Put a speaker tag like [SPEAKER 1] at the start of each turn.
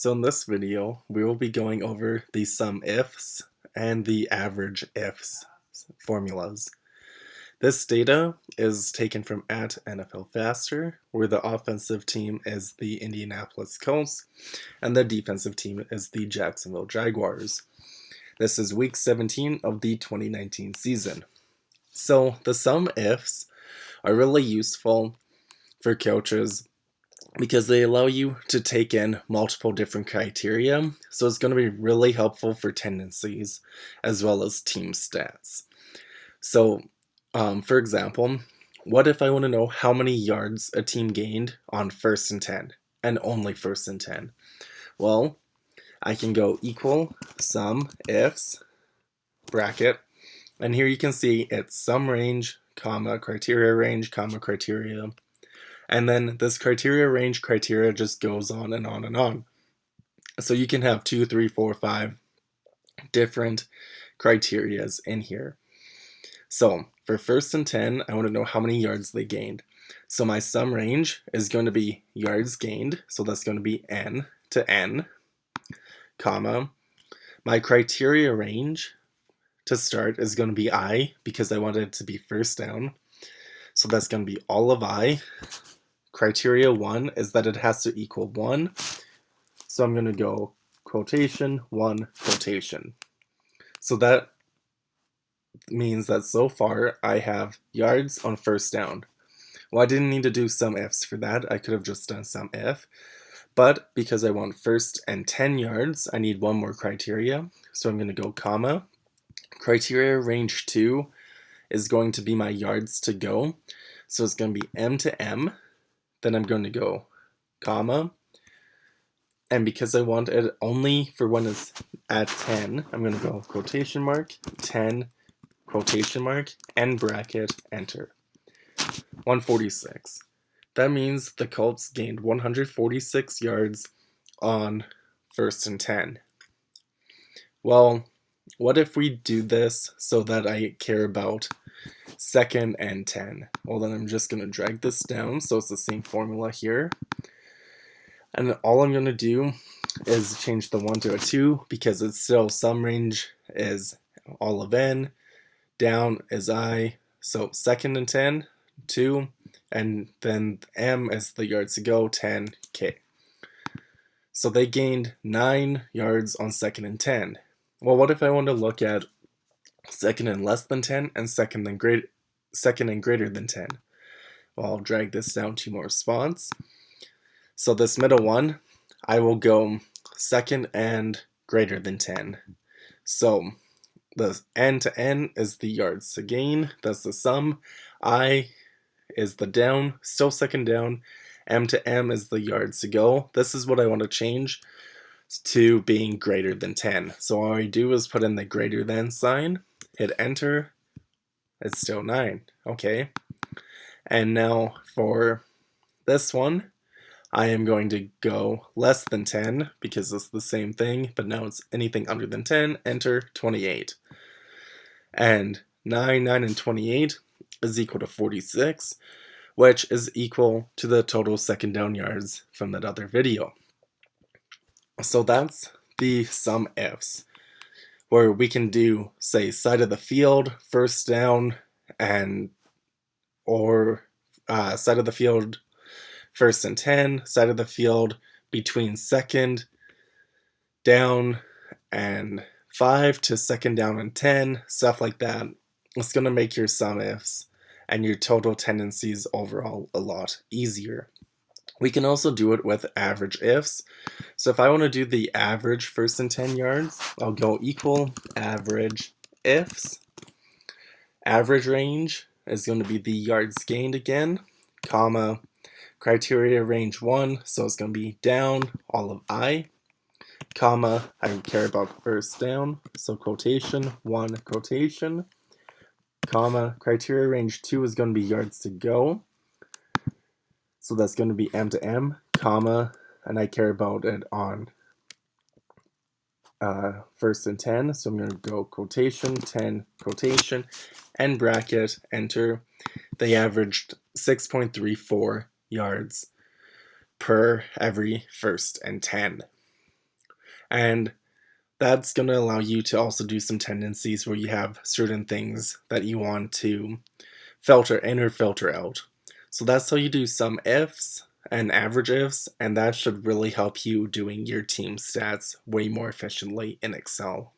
[SPEAKER 1] So in this video, we will be going over the SUMIFS and the AVERAGEIFS formulas. This data is taken from @NFL Faster, where the offensive team is the Indianapolis Colts and the defensive team is the Jacksonville Jaguars. This is week 17 of the 2019 season. So the SUMIFS are really useful for coaches because they allow you to take in multiple different criteria, so it's going to be really helpful for tendencies as well as team stats. So, for example, what if I want to know how many yards a team gained on 1st and 10, and only 1st and 10? Well, I can go equal SUMIFS bracket, and here you can see it's sum range, comma, criteria range, comma, criteria. And then this criteria range criteria just goes on and on and on. So you can have 2, 3, 4, 5 different criterias in here. So for 1st and 10, I want to know how many yards they gained. So my sum range is going to be yards gained. So that's going to be N to N, comma. My criteria range to start is going to be I, because I want it to be 1st down. So that's going to be all of I. Criteria 1 is that it has to equal 1. So I'm going to go quotation, 1, quotation. So that means that so far I have yards on 1st down. Well, I didn't need to do SUMIFS for that. I could have just done SUMIF. But because I want 1st and 10 yards, I need one more criteria. So I'm going to go comma. Criteria range 2 is going to be my yards to go. So it's going to be M to M. Then I'm going to go comma, and because I want it only for when it's at 10, I'm going to go quotation mark, 10, quotation mark, and bracket, enter. 146. That means the Colts gained 146 yards on 1st and 10. Well, what if we do this so that I care about 2nd and 10? Well, then I'm just going to drag this down so it's the same formula here. And all I'm going to do is change the 1 to a 2 because it's still sum range is all of N, down is I, so 2nd and 10, 2, and then M is the yards to go, 10, K. So they gained 9 yards on 2nd and 10. Well, what if I want to look at 2nd and less than 10 and 2nd and greater than 10? Well, I'll drag this down 2 more spots. So this middle one, I will go 2nd and greater than 10. So the N to N is the yards to gain. That's the sum. I is the down, still 2nd down. M to M is the yards to go. This is what I want to change to being greater than 10. So all I do is put in the greater than sign, hit enter, it's still 9, okay. And now for this one, I am going to go less than 10 because it's the same thing, but now it's anything under than 10, enter, 28. And 9, 9, and 28 is equal to 46, which is equal to the total 2nd down yards from that other video. So that's the SUMIFS, where we can do, say, side of the field, 1st down, and or side of the field, 1st and 10, side of the field between 2nd down and 5 to 2nd down and 10, stuff like that. It's going to make your SUMIFS and your total tendencies overall a lot easier. We can also do it with AVERAGEIFS. So if I want to do the average 1st and 10 yards, I'll go equal AVERAGEIFS. Average range is going to be the yards gained again, comma, criteria range 1, so it's going to be down, all of I, comma, I care about 1st down, so quotation, 1, quotation, comma, criteria range 2 is going to be yards to go, so that's going to be M to M, comma, and I care about it on 1st and 10, so I'm going to go quotation, 10, quotation, and bracket, enter. They averaged 6.34 yards per every 1st and 10. And that's going to allow you to also do some tendencies where you have certain things that you want to filter in or filter out. So that's how you do sum ifs and average ifs, and that should really help you doing your team stats way more efficiently in Excel.